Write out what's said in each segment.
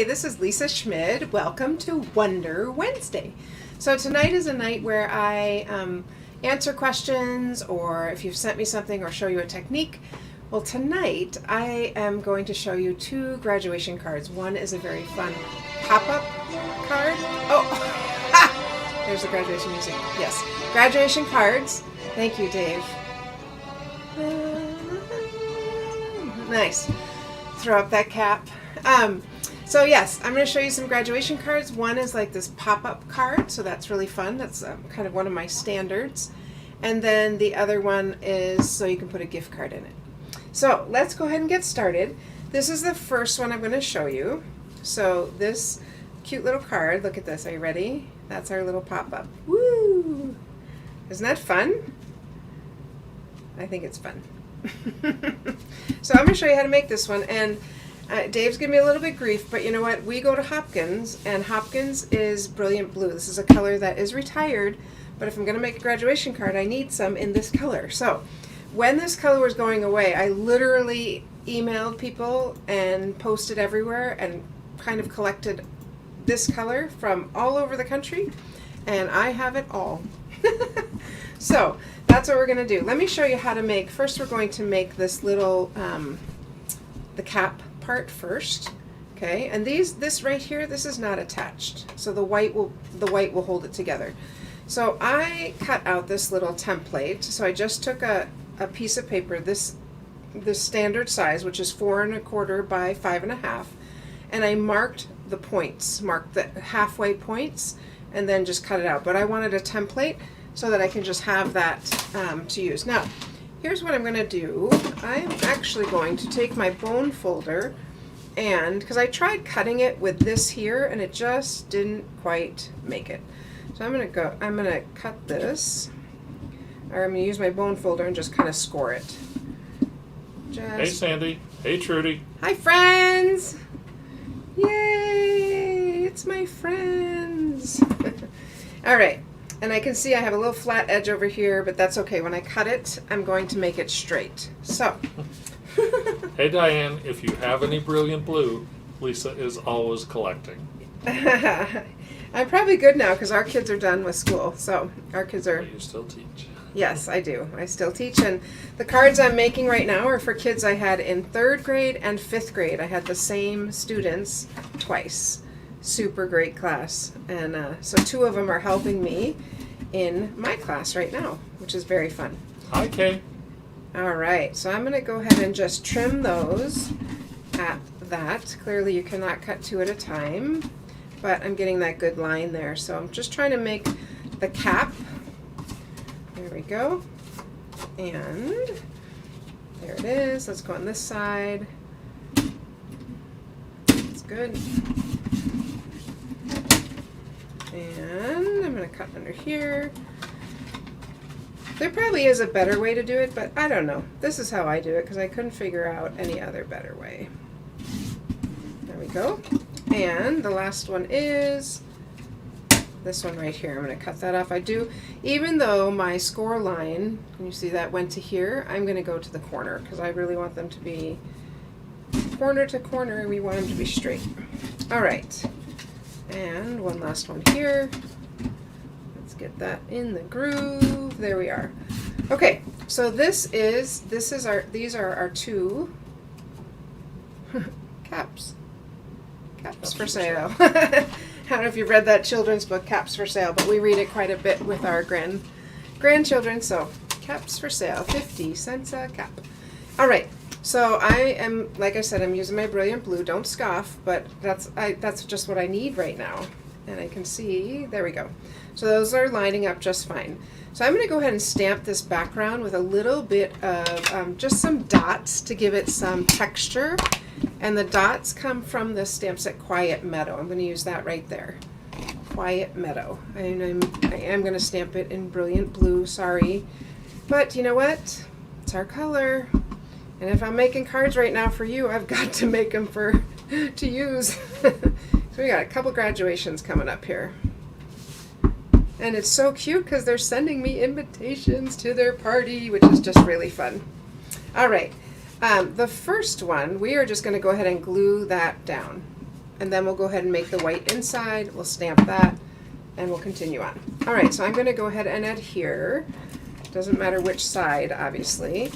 Hi, this is Lisa Schmid. Welcome to Wonder Wednesday. So tonight is a night where I answer questions, or if you've sent me something, or show you a technique. Well, tonight I am going to show you two graduation cards. One is a very fun pop-up card. Oh, there's the graduation music. Yes, graduation cards. Thank you, Dave. Nice. Throw up that cap. So yes, I'm going to show you some graduation cards. One is like this pop-up card, so that's really fun. That's kind of one of my standards. And then the other one is so you can put a gift card in it. So let's go ahead and get started. This is the first one I'm going to show you. So this cute little card, look at this. Are you ready? That's our little pop-up. Woo! Isn't that fun? I think it's fun. So I'm going to show you how to make this one. And Dave's giving me a little bit grief, but you know what? We go to Hopkins, and Hopkins is Brilliant Blue. This is a color that is retired, but if I'm going to make a graduation card, I need some in this color. So when this color was going away, I literally emailed people and posted everywhere and kind of collected this color from all over the country, and I have it all. So that's what we're going to do. Let me show you how to make, first we're going to make this little, the cap part first, okay? And this right here, this is not attached, so the white will hold it together. So I cut out this little template. So I just took a piece of paper, this standard size, which is 4 1/4 by 5 1/2, and I marked the points, marked the halfway points, and then just cut it out. But I wanted a template so that I can just have that to use. Now, here's what I'm going to do. I'm actually going to take my bone folder, and because I tried cutting it with this here and it just didn't quite make it. So I'm going to cut this, or I'm going to use my bone folder and just kind of score it. Hey Sandy. Hey Trudy. Hi friends! Yay! It's my friends! All right. And I can see I have a little flat edge over here, but that's okay. When I cut it, I'm going to make it straight. So. Hey Diane, if you have any Brilliant Blue, Lisa is always collecting. I'm probably good now because our kids are done with school. So our kids are. But you still teach. Yes, I do. I still teach. And the cards I'm making right now are for kids I had in 3rd grade and 5th grade. I had the same students twice. Super great class. And so 2 of them are helping me in my class right now, which is very fun. Hi Kay. All right, so I'm going to go ahead and just trim those at that. Clearly you cannot cut 2 at a time, but I'm getting that good line there. So I'm just trying to make the cap. There we go. And there it is. Let's go on this side. That's good. And I'm going to cut under here. There probably is a better way to do it, but I don't know. This is how I do it because I couldn't figure out any other better way. There we go. And the last one is this one right here. I'm going to cut that off. I do, even though my score line, can you see that went to here, I'm going to go to the corner because I really want them to be corner to corner. We want them to be straight. All right. And one last one here. Let's get that in the groove. There we are. Okay, so these are our 2 caps. Caps for sale. I don't know if you've read that children's book, Caps for Sale, but we read it quite a bit with our grandchildren. So caps for sale, 50 cents a cap. All right. So I am, like I said, I'm using my Brilliant Blue. Don't scoff, but that's just what I need right now. And I can see, there we go. So those are lining up just fine. So I'm going to go ahead and stamp this background with a little bit of just some dots to give it some texture. And the dots come from the stamp set Quiet Meadow. I'm going to use that right there. Quiet Meadow. I am going to stamp it in Brilliant Blue, sorry. But you know what? It's our color. And if I'm making cards right now for you, I've got to make them to use. So we got a couple graduations coming up here. And it's so cute because they're sending me invitations to their party, which is just really fun. All right. The first one, we are just going to go ahead and glue that down. and then we'll go ahead and make the white inside. We'll stamp that, and we'll continue on. All right, so I'm going to go ahead and adhere. Doesn't matter which side, obviously.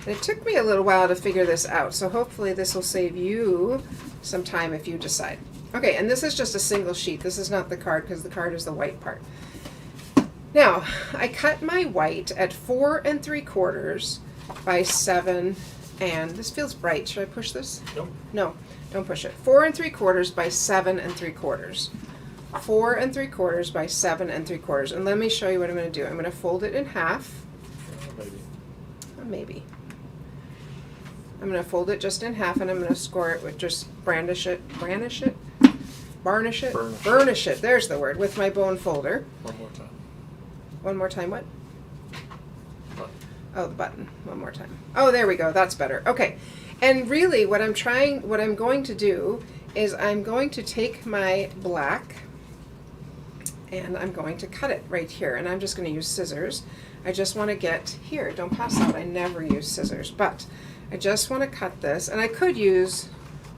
It took me a little while to figure this out, so hopefully this will save you some time if you decide. Okay, and this is just a single sheet. This is not the card because the card is the white part. Now, I cut my white at 4 3/4 by 7, and this feels bright. Should I push this? Nope. No, don't push it. 4 3/4 by 7 3/4. 4 3/4 by 7 3/4. And let me show you what I'm going to do. I'm going to fold it in half. Maybe. Maybe. I'm going to fold it just in half, and I'm going to score it with just burnish it, there's the word, with my bone folder. One more time. One more time, what? Button. Oh, the button. One more time. Oh, there we go. That's better. Okay. And really what I'm going to do is I'm going to take my black and I'm going to cut it right here. And I'm just going to use scissors. I just want to get here. Don't pass out. I never use scissors, but I just want to cut this. And I could use,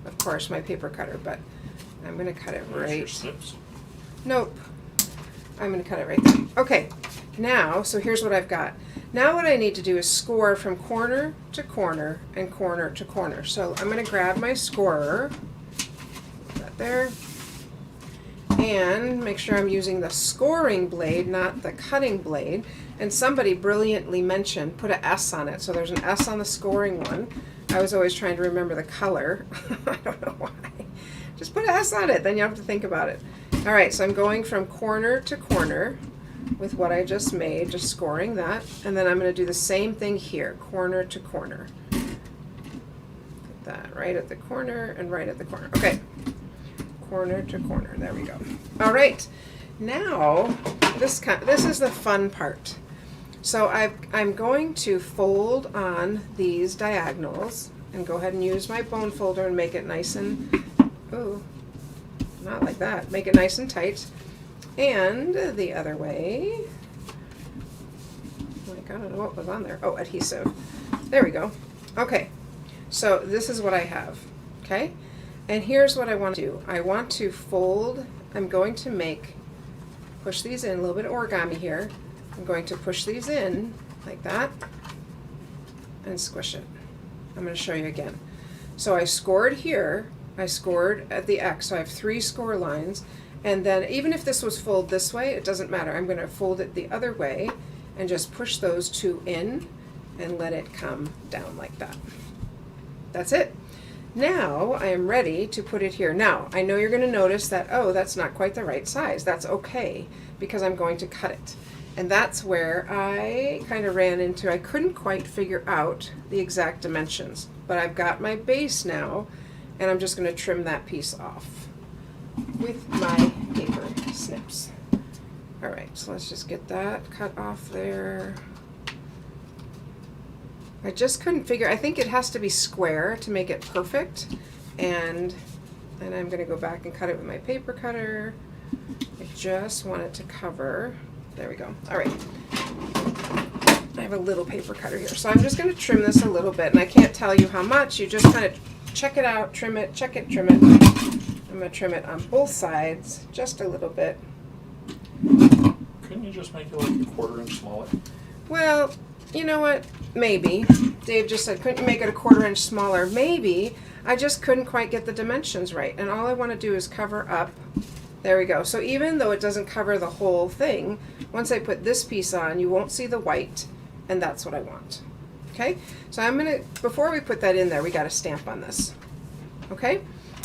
of course, my paper cutter, but I'm going to cut it There's your right. snips. Nope. I'm going to cut it right there. Okay. Now, so here's what I've got. Now what I need to do is score from corner to corner and corner to corner. So I'm going to grab my scorer, put that there, and make sure I'm using the scoring blade, not the cutting blade. And somebody brilliantly mentioned put an S on it. So there's an S on the scoring one. I was always trying to remember the color. I don't know why. Just put an S on it, then you don't have to think about it. All right, so I'm going from corner to corner with what I just made, just scoring that. And then I'm going to do the same thing here, corner to corner. Put that right at the corner and right at the corner. Okay, corner to corner. There we go. All right, now this is the fun part. So I'm going to fold on these diagonals and go ahead and use my bone folder and make it nice and, oh, not like that. Make it nice and tight. And the other way. Oh my God, I don't know what was on there. Oh, adhesive. There we go. Okay, so this is what I have. Okay, and here's what I want to do. I want to fold. I'm going to push these in, a little bit of origami here. I'm going to push these in like that and squish it. I'm going to show you again. So I scored here. I scored at the X, so I have 3 score lines. And then even if this was folded this way, it doesn't matter. I'm going to fold it the other way and just push those 2 in and let it come down like that. That's it. Now I am ready to put it here. Now I know you're going to notice that, oh, that's not quite the right size. That's okay because I'm going to cut it. And that's where I kind of ran into, I couldn't quite figure out the exact dimensions, but I've got my base now and I'm just going to trim that piece off with my paper snips. All right, so let's just get that cut off there. I just couldn't figure, I think it has to be square to make it perfect. And then I'm going to go back and cut it with my paper cutter. I just want it to cover. There we go. All right. I have a little paper cutter here. So I'm just going to trim this a little bit. And I can't tell you how much. You just kind of check it out, trim it, check it, trim it. I'm going to trim it on both sides just a little bit. Couldn't you just make it like a 1/4 inch smaller? Well, you know what? Maybe. Dave just said, couldn't you make it a 1/4 inch smaller? Maybe. I just couldn't quite get the dimensions right. And all I want to do is cover up. There we go. So even though it doesn't cover the whole thing, once I put this piece on, you won't see the white, and that's what I want. Okay? So I'm going to, before we put that in there, we got to stamp on this. Okay?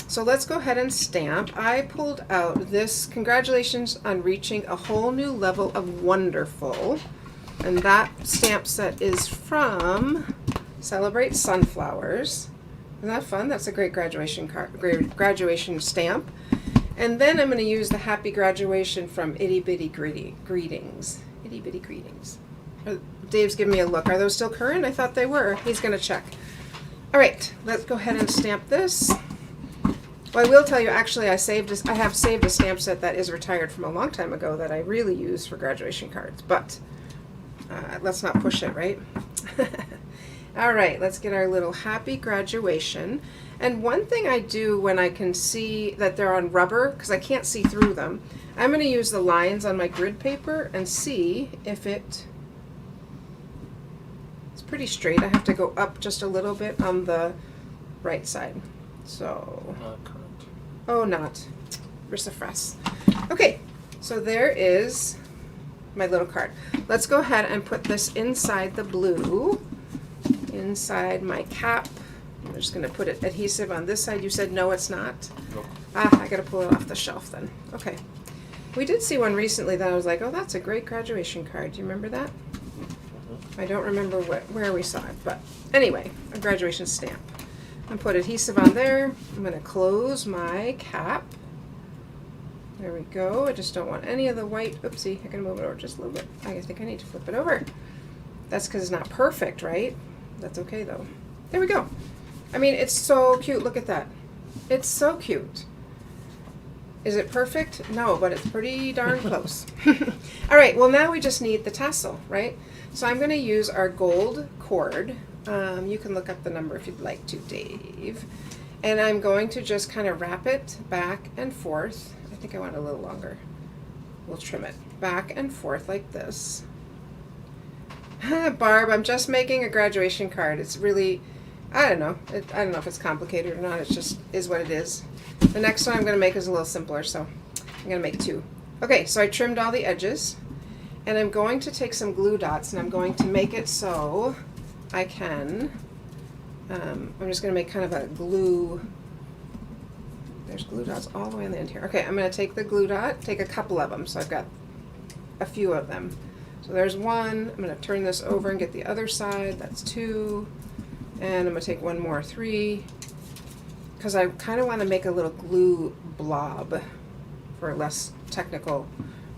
So let's go ahead and stamp. I pulled out this, congratulations on reaching a whole new level of wonderful. And that stamp set is from Celebrate Sunflowers. Isn't that fun? That's a great graduation card, great graduation stamp. And then I'm going to use the Happy Graduation from Itty Bitty Greetings. Itty Bitty Greetings. Dave's giving me a look. Are those still current? I thought they were. He's going to check. All right, let's go ahead and stamp this. Well, I will tell you, actually, I have saved a stamp set that is retired from a long time ago that I really use for graduation cards. But let's not push it, right? All right, let's get our little happy graduation. And one thing I do when I can see that they're on rubber, because I can't see through them, I'm going to use the lines on my grid paper and see if it's pretty straight. I have to go up just a little bit on the right side. So, Not current. oh, not. Risifras. Okay, so there is my little card. Let's go ahead and put this inside the blue, inside my cap. I'm just going to put it adhesive on this side. You said no, it's not. Nope. Ah, I got to pull it off the shelf then. Okay. We did see one recently that I was like, oh, that's a great graduation card. Do you remember that? I don't remember where we saw it, but anyway, a graduation stamp. And put adhesive on there. I'm going to close my cap. There we go. I just don't want any of the white. Oopsie, I can move it over just a little bit. I think I need to flip it over. That's because it's not perfect, right? That's okay though. There we go. I mean, it's so cute. Look at that. It's so cute. Is it perfect? No, but it's pretty darn close. All right, well now we just need the tassel, right? So I'm going to use our gold cord. You can look up the number if you'd like to, Dave. And I'm going to just kind of wrap it back and forth. I think I want it a little longer. We'll trim it back and forth like this. Barb, I'm just making a graduation card. It's really, I don't know. I don't know if it's complicated or not. It just is what it is. The next one I'm going to make is a little simpler, so I'm going to make two. Okay, so I trimmed all the edges, and I'm going to take some glue dots, and I'm going to make it so I can, I'm just going to make kind of a glue, there's glue dots all the way on the end here. Okay, I'm going to take the glue dot, take a couple of them, so I've got a few of them. So there's one. I'm going to turn this over and get the other side. That's two. And I'm going to take one more, three. Because I kind of want to make a little glue blob for a less technical,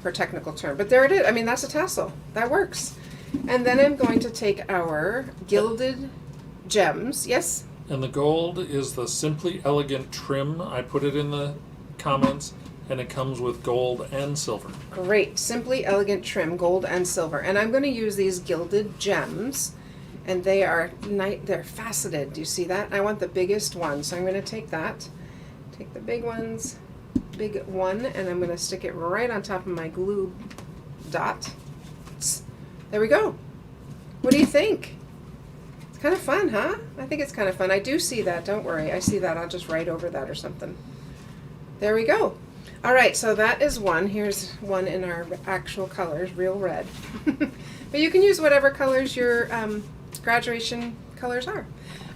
for a technical term. But there it is. I mean, that's a tassel. That works. And then I'm going to take our gilded gems. Yes? And the gold is the Simply Elegant trim. I put it in the comments, and it comes with gold and silver. Great. Simply Elegant trim, gold and silver. And I'm going to use these gilded gems. And they are they're faceted. Do you see that? I want the biggest one, so I'm going to take that. Take the big ones, big one, and I'm going to stick it right on top of my glue dot. There we go. What do you think? It's kind of fun, huh? I think it's kind of fun. I do see that. Don't worry. I see that. I'll just write over that or something. There we go. All right, so that is one. Here's one in our actual colors, real red. But you can use whatever colors your graduation colors are.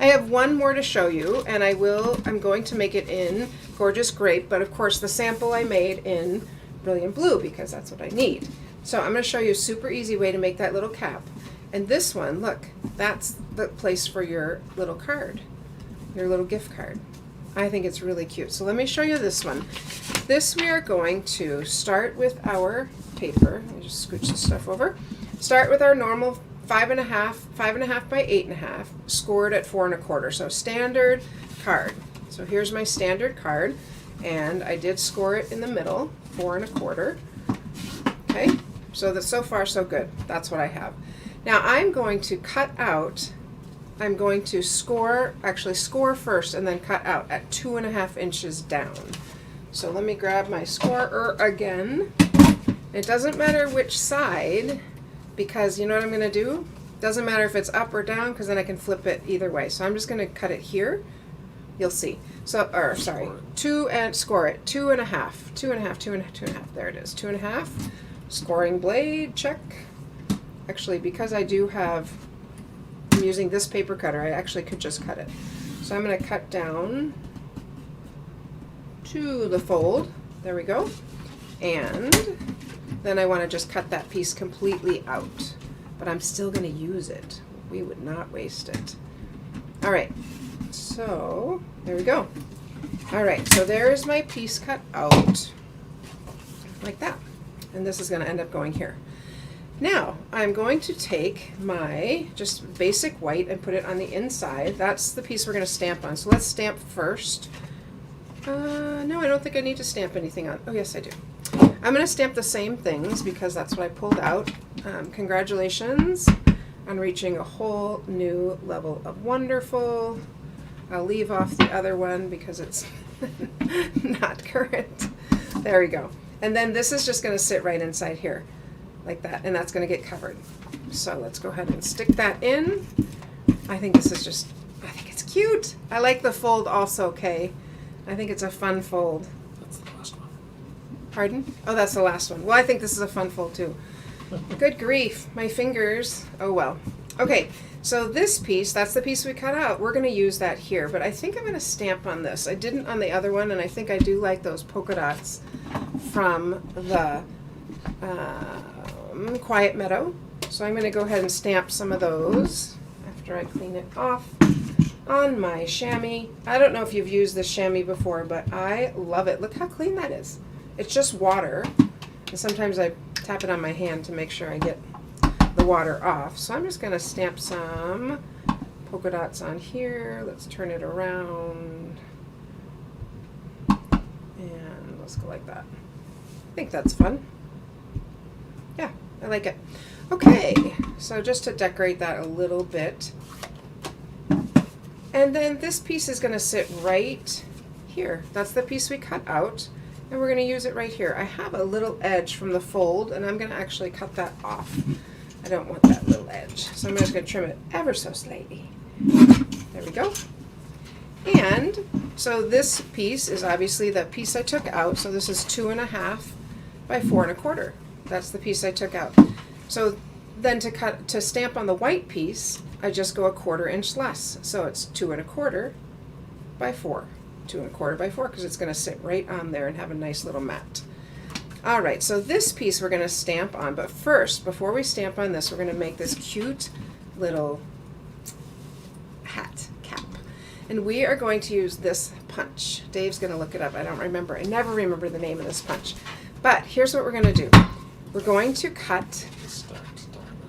I have one more to show you, and I'm going to make it in Gorgeous Grape, but of course the sample I made in Brilliant Blue because that's what I need. So I'm going to show you a super easy way to make that little cap. And this one, look, that's the place for your little card, your little gift card. I think it's really cute. So let me show you this one. This we are going to start with our paper. Let me just scooch this stuff over. Start with our normal 5.5 by 8.5, scored at 4 1/4. So standard card. So here's my standard card, and I did score it in the middle, 4 1/4. Okay, so that's so far so good. That's what I have. Now I'm going to cut out. I'm going to score first and then cut out at 2.5 inches down. So let me grab my scorer again. It doesn't matter which side, because you know what I'm going to do? Doesn't matter if it's up or down, because then I can flip it either way. So I'm just going to cut it here. You'll see. So, or sorry, score it. 2.5, 2.5, 2.5, 2.5. There it is. 2.5. Scoring blade, check. Actually, because I do have, I'm using this paper cutter, I actually could just cut it. So I'm going to cut down to the fold. There we go. And then I want to just cut that piece completely out. But I'm still going to use it. We would not waste it. All right. So there we go. All right. So there's my piece cut out. Like that. And this is going to end up going here. Now, I'm going to take my just basic white and put it on the inside. That's the piece we're going to stamp on. So let's stamp first. No, I don't think I need to stamp anything on. Oh, yes, I do. I'm going to stamp the same things because that's what I pulled out. Congratulations. on reaching a whole new level of wonderful. I'll leave off the other one because it's not current. There we go. And then this is just going to sit right inside here like that, and that's going to get covered. So let's go ahead and stick that in. I think this is just, I think it's cute. I like the fold also, Kay. I think it's a fun fold. That's the last one. Pardon? Oh, that's the last one. Well, I think this is a fun fold too. Good grief, my fingers. Oh well. Okay, so this piece, that's the piece we cut out. We're going to use that here, but I think I'm going to stamp on this. I didn't on the other one, and I think I do like those polka dots from the Quiet Meadow. So I'm going to go ahead and stamp some of those after I clean it off on my chamois. I don't know if you've used this chamois before, but I love it. Look how clean that is. It's just water, and sometimes I tap it on my hand to make sure I get the water off. So I'm just going to stamp some polka dots on here. Let's turn it around, and let's go like that. I think that's fun. Yeah, I like it. Okay, so just to decorate that a little bit. And then this piece is going to sit right here. That's the piece we cut out, and we're going to use it right here. I have a little edge from the fold, and I'm going to actually cut that off. I don't want that little edge, so I'm just going to trim it ever so slightly. There we go. And so this piece is obviously the piece I took out. So this is 2.5 by 4 1/4. That's the piece I took out. So then to stamp on the white piece, I just go 1/4 inch less. So it's 2 1/4 by 4. 2 1/4 by 4, because it's going to sit right on there and have a nice little mat. All right, so this piece we're going to stamp on, but first, before we stamp on this, we're going to make this cute little hat cap. And we are going to use this punch. Dave's going to look it up. I don't remember. I never remember the name of this punch. But here's what we're going to do. We're going to cut, Stacked diamond.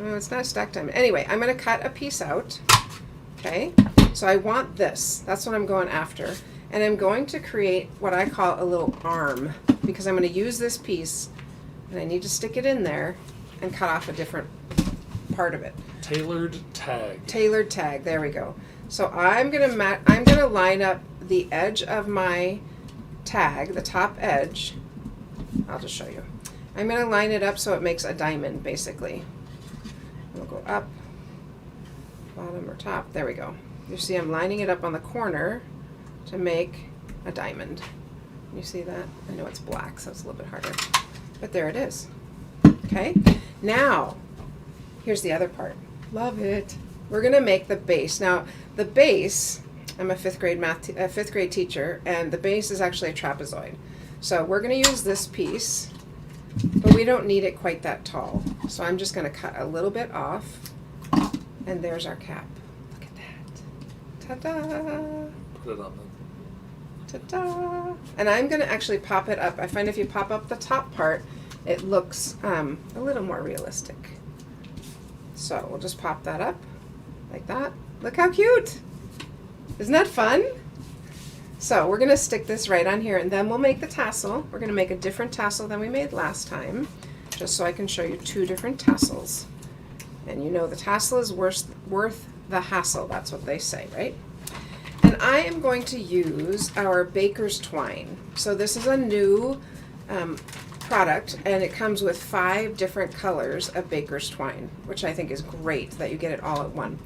oh, it's not a stacked diamond. Anyway, I'm going to cut a piece out. Okay, so I want this. That's what I'm going after. And I'm going to create what I call a little arm, because I'm going to use this piece and I need to stick it in there and cut off a different part of it. Tailored tag. Tailored tag, there we go. So I'm going to line up the edge of my tag, the top edge. I'll just show you. I'm going to line it up so it makes a diamond, basically. We'll go up, bottom or top. There we go. You see I'm lining it up on the corner to make a diamond. You see that? I know it's black, so it's a little bit harder. But there it is. Okay? Now, here's the other part. Love it. We're going to make the base. Now, the base, I'm a fifth grade teacher, and the base is actually a trapezoid. So we're going to use this piece, but we don't need it quite that tall. So I'm just going to cut a little bit off, and there's our cap. Look at that. Ta-da! Put it on the. Ta-da! And I'm going to actually pop it up. I find if you pop up the top part, it looks a little more realistic. So we'll just pop that up like that. Look how cute! Isn't that fun? So we're going to stick this right on here, and then we'll make the tassel. We're going to make a different tassel than we made last time, just so I can show you 2 different tassels. And you know the tassel is worth the hassle. That's what they say, right? And I am going to use our Baker's Twine. So this is a new product, and it comes with 5 different colors of Baker's Twine, which I think is great that you get it all at one.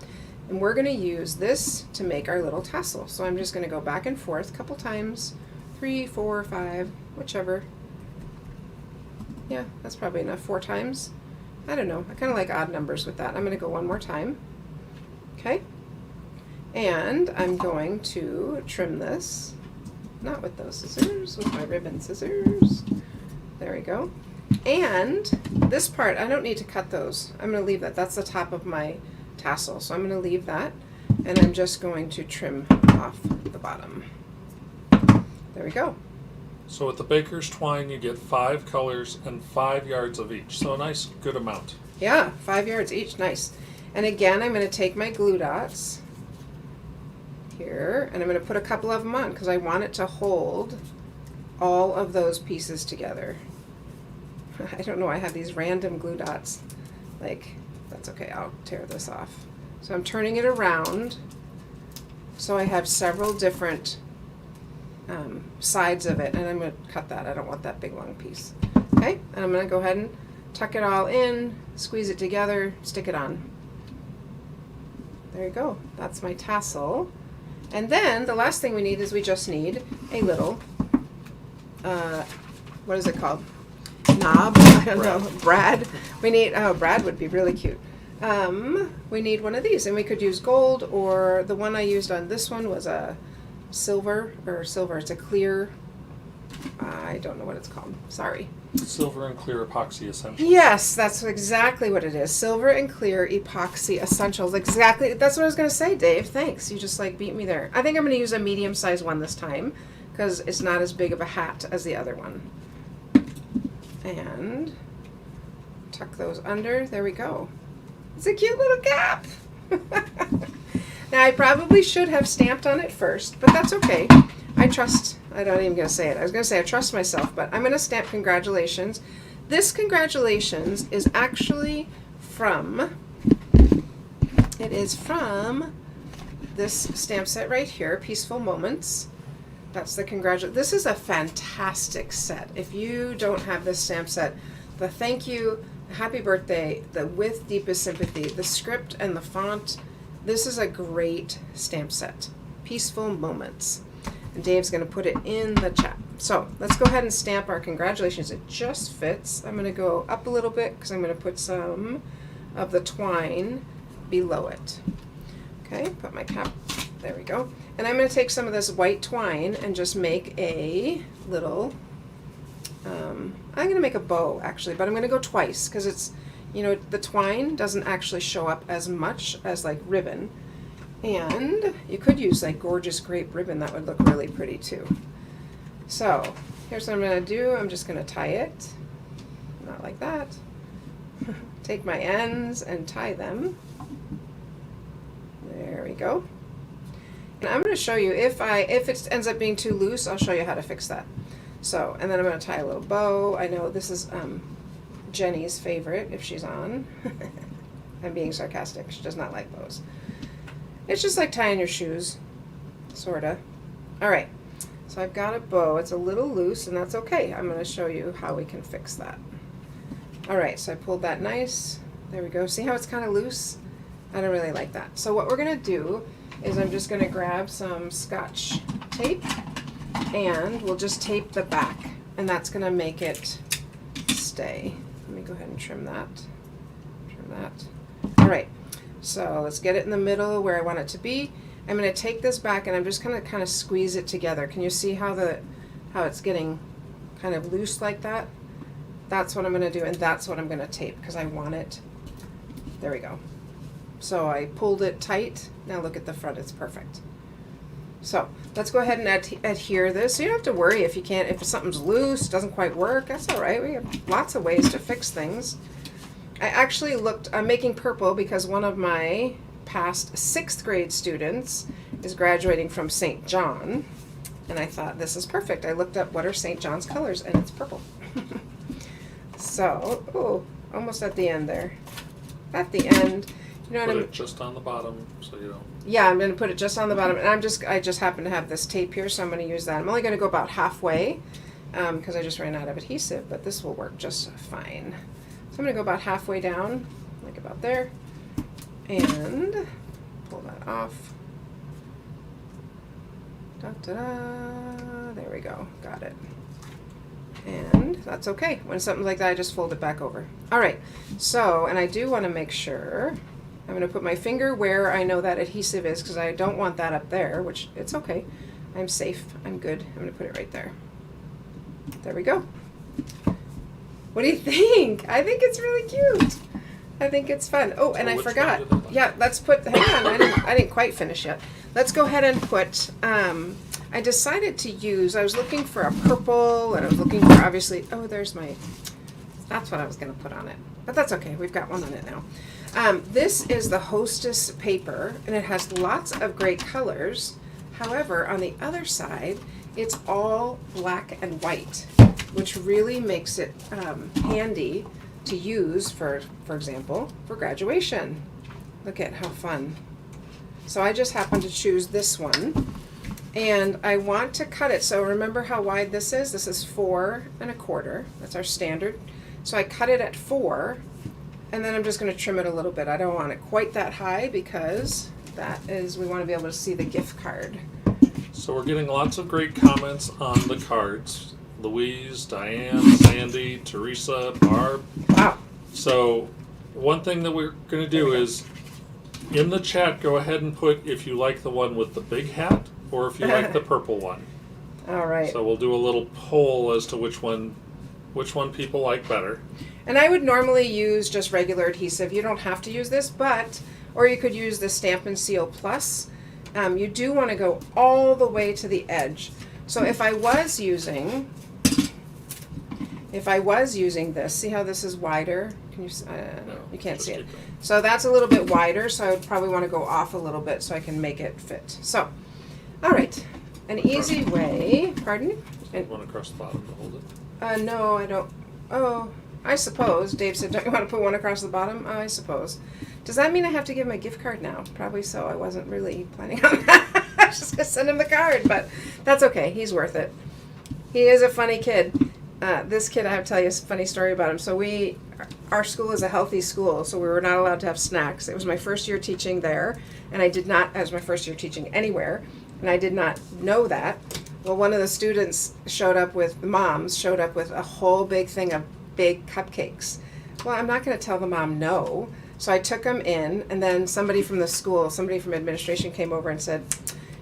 And we're going to use this to make our little tassel. So I'm just going to go back and forth a couple times, 3, 4, 5, whichever. Yeah, that's probably enough. 4 times. I don't know. I kind of like odd numbers with that. I'm going to go one more time. Okay. And I'm going to trim this, not with those scissors, with my ribbon scissors. There we go. And this part, I don't need to cut those. I'm going to leave that. That's the top of my tassel. So I'm going to leave that, and I'm just going to trim off the bottom. There we go. So with the Baker's Twine, you get 5 colors and 5 yards of each. So a nice, good amount. Yeah, 5 yards each. Nice. And again, I'm going to take my glue dots here, and I'm going to put a couple of them on because I want it to hold all of those pieces together. I don't know, I have these random glue dots like That's okay, I'll tear this off. So I'm turning it around so I have several different sides of it, and I'm going to cut that. I don't want that big long piece. Okay, and I'm going to go ahead and tuck it all in, squeeze it together, stick it on. There you go. That's my tassel. And then the last thing we need is we just need a little, what is it called? Knob? I don't know. Brad. We need, oh, Brad would be really cute. We need one of these, and we could use gold, or the one I used on this one was a silver, it's a clear, I don't know what it's called, sorry. Silver and clear epoxy essentials. Yes, that's exactly what it is. Silver and clear epoxy essentials. Exactly, that's what I was going to say, Dave. Thanks. You just like beat me there. I think I'm going to use a medium-sized one this time because it's not as big of a hat as the other one. And tuck those under. There we go. It's a cute little cap. Now, I probably should have stamped on it first, but that's okay. I don't even going to say it. I was going to say I trust myself, but I'm going to stamp congratulations. This congratulations is actually from, it is from this stamp set right here, Peaceful Moments. That's the This is a fantastic set. If you don't have this stamp set, the thank you, happy birthday, the with deepest sympathy, the script and the font, this is a great stamp set. Peaceful Moments. And Dave's going to put it in the chat. So let's go ahead and stamp our congratulations. It just fits. I'm going to go up a little bit because I'm going to put some of the twine below it. Okay, put my cap, there we go. And I'm going to take some of this white twine and just make a little, I'm going to make a bow actually, but I'm going to go twice because it's, you know, the twine doesn't actually show up as much as like ribbon. And you could use like gorgeous grape ribbon, that would look really pretty too. So here's what I'm going to do. I'm just going to tie it, not like that. Take my ends and tie them. There we go. And I'm going to show you if it ends up being too loose, I'll show you how to fix that. So, and then I'm going to tie a little bow. I know this is Jenny's favorite if she's on. I'm being sarcastic. She does not like bows. It's just like tying your shoes, sorta. All right, so I've got a bow. It's a little loose, and that's okay. I'm going to show you how we can fix that. All right, so I pulled that nice. There we go. See how it's kind of loose? I don't really like that. So what we're going to do is I'm just going to grab some Scotch tape, and we'll just tape the back, and that's going to make it stay. Let me go ahead and trim that. Trim that. All right. So let's get it in the middle where I want it to be. I'm going to take this back and I'm just going to kind of squeeze it together. Can you see how it's getting kind of loose like that? That's what I'm going to do, and that's what I'm going to tape because I want it. There we go. So I pulled it tight. Now look at the front, it's perfect. So let's go ahead and adhere this. So you don't have to worry if something's loose, doesn't quite work. That's all right. We have lots of ways to fix things. I actually I'm making purple because one of my past 6th grade students is graduating from St. John, and I thought this is perfect. I looked up what are St. John's colors, and it's purple. So, oh, almost at the end there. At the end, you know what Put it just on the bottom so you don't. Yeah, I'm going to put it just on the bottom, and I just happen to have this tape here, so I'm going to use that. I'm only going to go about halfway because I just ran out of adhesive, but this will work just fine. So I'm going to go about halfway down, like about there, and pull that off. Da-da-da. There we go. Got it. And that's okay. When something like that, I just fold it back over. All right. So, and I do want to make sure, I'm going to put my finger where I know that adhesive is because I don't want that up there, which it's okay. I'm safe. I'm good. I'm going to put it right there. There we go. What do you think? I think it's really cute. I think it's fun. Oh, and I forgot. Yeah, let's put, hang on, I didn't quite finish yet. Let's go ahead and put, I decided to use, I was looking for a purple, and I was looking for obviously, oh, there's my, that's what I was going to put on it. But that's okay, we've got one on it now. This is the Hostess paper, and it has lots of great colors. However, on the other side, it's all black and white, which really makes it handy to use for example, for graduation. Look at how fun. So I just happened to choose this one, and I want to cut it. So remember how wide this is? This is 4 1/4. That's our standard. So I cut it at 4, and then I'm just going to trim it a little bit. I don't want it quite that high because we want to be able to see the gift card. So we're getting lots of great comments on the cards. Louise, Diane, Sandy, Teresa, Barb. Wow. So one thing that we're going to do is, in the chat, go ahead and put if you like the one with the big hat or if you like the purple one. All right. So we'll do a little poll as to which one people like better. And I would normally use just regular adhesive. You don't have to use this, or you could use the Stamp and Seal Plus. You do want to go all the way to the edge. So if I was using this, see how this is wider? Can you? No, you can't just see it. keep going. So that's a little bit wider. So I would probably want to go off a little bit so I can make it fit. So, all right, an easy way. Pardon? One across the bottom to hold it. No, I don't. Oh, I suppose. Dave said, don't you want to put one across the bottom? I suppose. Does that mean I have to give him a gift card now? Probably so. I wasn't really planning on that. I was just going to send him the card, but that's okay. He's worth it. He is a funny kid. This kid, I have to tell you a funny story about him. So our school is a healthy school, so we were not allowed to have snacks. It was my first year teaching there, and it was my first year teaching anywhere, and I did not know that. Well, one of the students the moms showed up with a whole big thing of big cupcakes. Well, I'm not going to tell the mom no. So I took them in, and then somebody from the school, somebody from administration came over and said,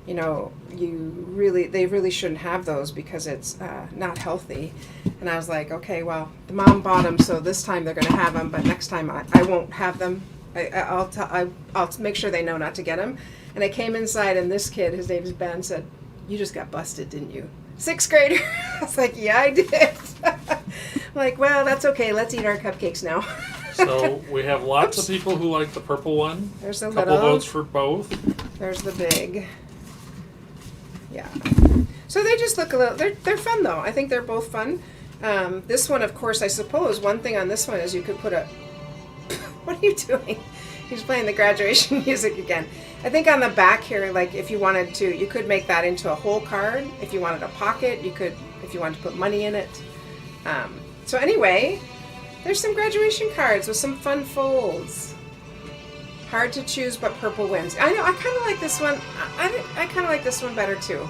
you know, they really shouldn't have those because it's not healthy. And I was like, okay, well, the mom bought them, so this time they're going to have them, but next time I won't have them. I'll make sure they know not to get them. And I came inside, and this kid, his name is Ben, said, you just got busted, didn't you? 6th grader. I was like, yeah, I did. I'm like, well, that's okay. Let's eat our cupcakes now. So we have lots of people who like the purple one. There's a couple little. votes for both. There's the big. Yeah. So they just look a little. They're fun though. I think they're both fun. This one, of course, I suppose one thing on this one is you could put a. What are you doing? He's playing the graduation music again. I think on the back here, like if you wanted to, you could make that into a whole card. If you wanted a pocket, you could. If you wanted to put money in it. So anyway. There's some graduation cards with some fun folds. Hard to choose, but purple wins. I know, I kind of like this one. I kind of like this one better too.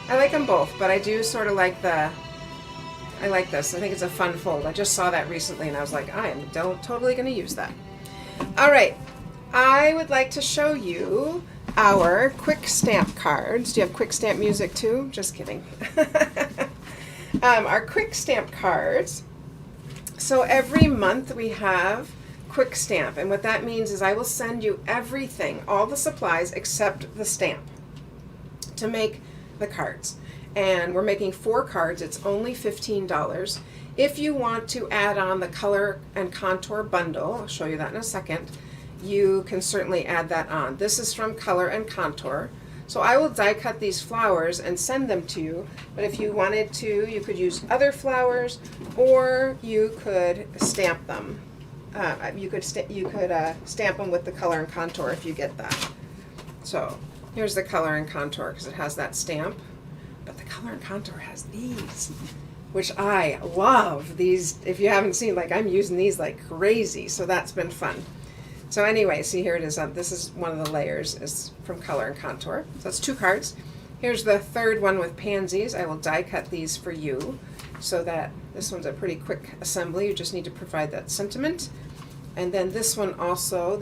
I like them both, but I do sort of like I like this. I think it's a fun fold. I just saw that recently and I was like, I am totally going to use that. All right. I would like to show you our quick stamp cards. Do you have quick stamp music too? Just kidding. Our quick stamp cards. So every month we have quick stamp, and what that means is I will send you everything, all the supplies except the stamp to make the cards. And we're making 4 cards. It's only $15. If you want to add on the color and contour bundle, I'll show you that in a second, you can certainly add that on. This is from Color and Contour. So I will die cut these flowers and send them to you, but if you wanted to, you could use other flowers, or you could stamp them. You could stamp them with the Color and Contour if you get that. So here's the Color and Contour because it has that stamp, but the Color and Contour has these, which I love. These, if you haven't seen, like I'm using these like crazy, so that's been fun. So anyway, see here it is. This is one of the layers is from Color and Contour. So that's 2 cards. Here's the third one with pansies. I will die cut these for you so that this one's a pretty quick assembly. You just need to provide that sentiment. And then this one also,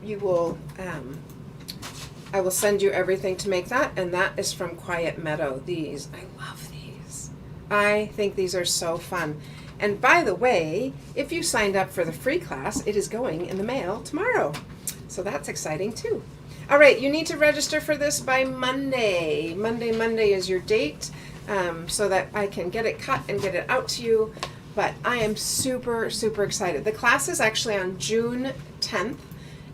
you will, I will send you everything to make that, and that is from Quiet Meadow. These, I love these. I think these are so fun. And by the way, if you signed up for the free class, it is going in the mail tomorrow. So that's exciting too. All right, you need to register for this by Monday. Monday is your date, so that I can get it cut and get it out to you. But I am super, super excited. The class is actually on June 10th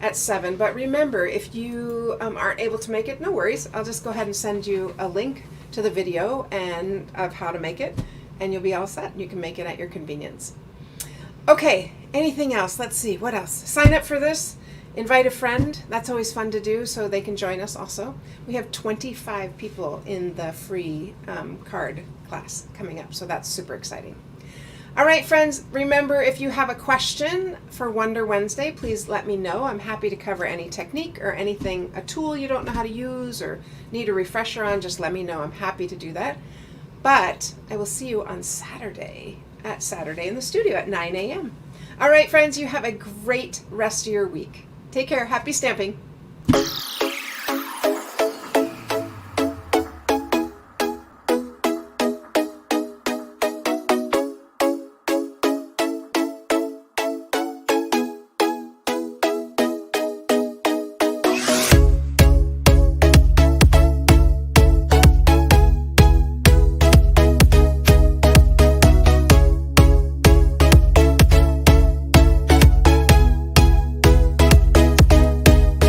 at 7. But remember, if you aren't able to make it, no worries. I'll just go ahead and send you a link to the video and of how to make it. And you'll be all set. You can make it at your convenience. Okay, anything else? Let's see, what else? Sign up for this. Invite a friend. That's always fun to do so they can join us also. We have 25 people in the free card class coming up, so that's super exciting. All right, friends, remember if you have a question for Wonder Wednesday, please let me know. I'm happy to cover any technique or anything, a tool you don't know how to use or need a refresher on, just let me know. I'm happy to do that. But I will see you on Saturday in the studio at 9 a.m. All right, friends, you have a great rest of your week. Take care. Happy stamping.